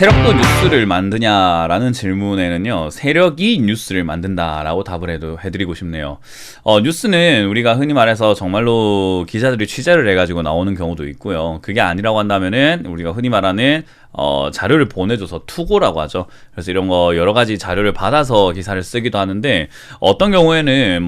세력도 뉴스를 만드냐라는 질문에는요, 세력이 뉴스를 만든다라고 답을 해드리고 싶네요. 뉴스는 우리가 흔히 말해서 정말로 기자들이 취재를 해가지고 나오는 경우도 있고요. 그게 아니라고 한다면은 우리가 흔히 말하는 자료를 보내줘서 투고라고 하죠. 그래서 이런 거 여러 가지 자료를 받아서 기사를 쓰기도 하는데, 어떤 경우에는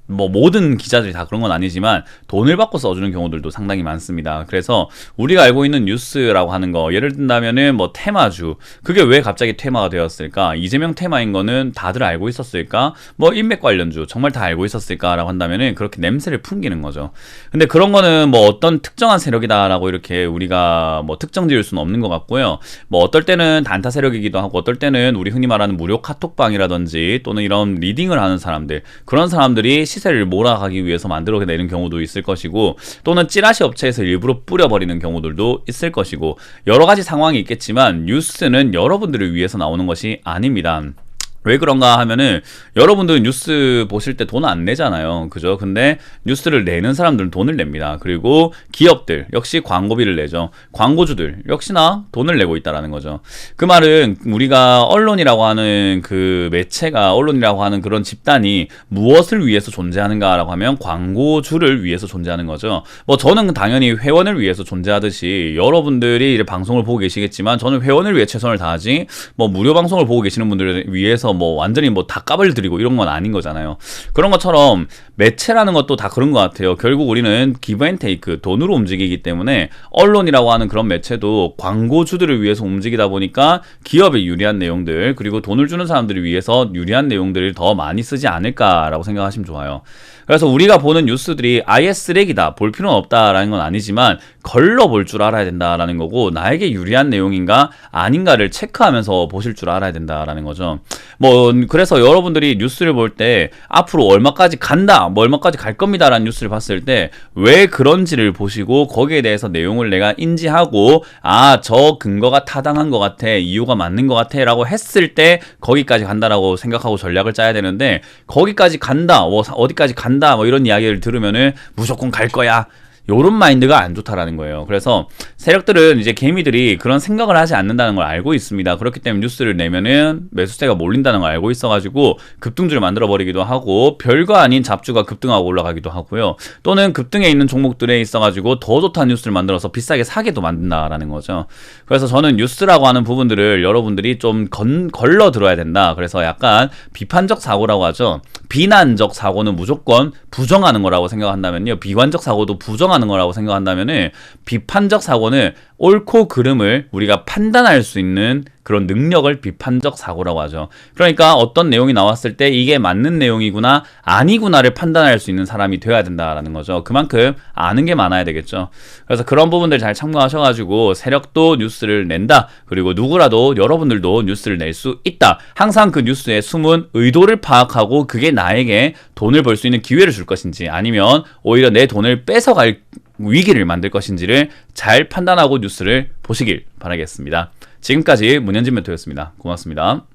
모든 기자들이 다 그런 건 아니지만 돈을 받고 써주는 경우들도 상당히 많습니다. 그래서 우리가 알고 있는 뉴스라고 하는 거, 예를 든다면은 테마주, 그게 왜 갑자기 테마가 되었을까? 이재명 테마인 거는 다들 알고 있었을까? 인맥 관련주 정말 다 알고 있었을까라고 한다면은 그렇게 냄새를 풍기는 거죠. 근데 그런 거는 어떤 특정한 세력이다라고 이렇게 우리가 특정 지을 수는 없는 것 같고요. 어떨 때는 단타 세력이기도 하고, 어떨 때는 우리 흔히 말하는 무료 카톡방이라든지 또는 이런 리딩을 하는 사람들, 그런 사람들이 시세를 몰아가기 위해서 만들어내는 경우도 있을 것이고, 또는 찌라시 업체에서 일부러 뿌려버리는 경우들도 있을 것이고, 여러 가지 상황이 있겠지만 뉴스는 여러분들을 위해서 나오는 것이 아닙니다. 왜 그런가 하면은, 여러분들 뉴스 보실 때 돈 안 내잖아요. 그죠? 근데 뉴스를 내는 사람들은 돈을 냅니다. 그리고 기업들 역시 광고비를 내죠. 광고주들 역시나 돈을 내고 있다라는 거죠. 그 말은 우리가 언론이라고 하는 그 매체가, 언론이라고 하는 그런 집단이 무엇을 위해서 존재하는가라고 하면 광고주를 위해서 존재하는 거죠. 저는 당연히 회원을 위해서 존재하듯이 여러분들이 이제 방송을 보고 계시겠지만, 저는 회원을 위해 최선을 다하지 무료 방송을 보고 계시는 분들을 위해서 완전히 다 까발려 드리고 이런 건 아닌 거잖아요. 그런 것처럼 매체라는 것도 다 그런 것 같아요. 결국 우리는 기브 앤 테이크, 돈으로 움직이기 때문에 언론이라고 하는 그런 매체도 광고주들을 위해서 움직이다 보니까 기업에 유리한 내용들, 그리고 돈을 주는 사람들을 위해서 유리한 내용들을 더 많이 쓰지 않을까라고 생각하시면 좋아요. 그래서 우리가 보는 뉴스들이 아예 쓰레기다, 볼 필요는 없다라는 건 아니지만 걸러 볼 줄 알아야 된다라는 거고, 나에게 유리한 내용인가 아닌가를 체크하면서 보실 줄 알아야 된다라는 거죠. 그래서 여러분들이 뉴스를 볼 때 앞으로 얼마까지 간다, 얼마까지 갈 겁니다라는 뉴스를 봤을 때 왜 그런지를 보시고, 거기에 대해서 내용을 내가 인지하고, 저 근거가 타당한 것 같아, 이유가 맞는 것 같아 라고 했을 때 거기까지 간다라고 생각하고 전략을 짜야 되는데, 거기까지 간다, 어디까지 간다 이런 이야기를 들으면은 무조건 갈 거야, 요런 마인드가 안 좋다라는 거예요. 그래서 세력들은 이제 개미들이 그런 생각을 하지 않는다는 걸 알고 있습니다. 그렇기 때문에 뉴스를 내면은 매수세가 몰린다는 걸 알고 있어가지고 급등주를 만들어버리기도 하고, 별거 아닌 잡주가 급등하고 올라가기도 하고요. 또는 급등에 있는 종목들에 있어가지고 더 좋다는 뉴스를 만들어서 비싸게 사게도 만든다라는 거죠. 그래서 저는 뉴스라고 하는 부분들을 여러분들이 좀 걸러 들어야 된다. 그래서 약간 비판적 사고라고 하죠. 비난적 사고는 무조건 부정하는 거라고 생각한다면요, 비관적 사고도 부정하는 거라고 생각한다면은, 비판적 사고는 옳고 그름을 우리가 판단할 수 있는 그런 능력을 비판적 사고라고 하죠. 그러니까 어떤 내용이 나왔을 때 이게 맞는 내용이구나 아니구나를 판단할 수 있는 사람이 돼야 된다라는 거죠. 그만큼 아는 게 많아야 되겠죠. 그래서 그런 부분들 잘 참고하셔가지고, 세력도 뉴스를 낸다, 그리고 누구라도, 여러분들도 뉴스를 낼 수 있다, 항상 그 뉴스의 숨은 의도를 파악하고 그게 나에게 돈을 벌 수 있는 기회를 줄 것인지, 아니면 오히려 내 돈을 뺏어갈 위기를 만들 것인지를 잘 판단하고 뉴스를 보시길 바라겠습니다. 지금까지 문현진 멘토였습니다. 고맙습니다.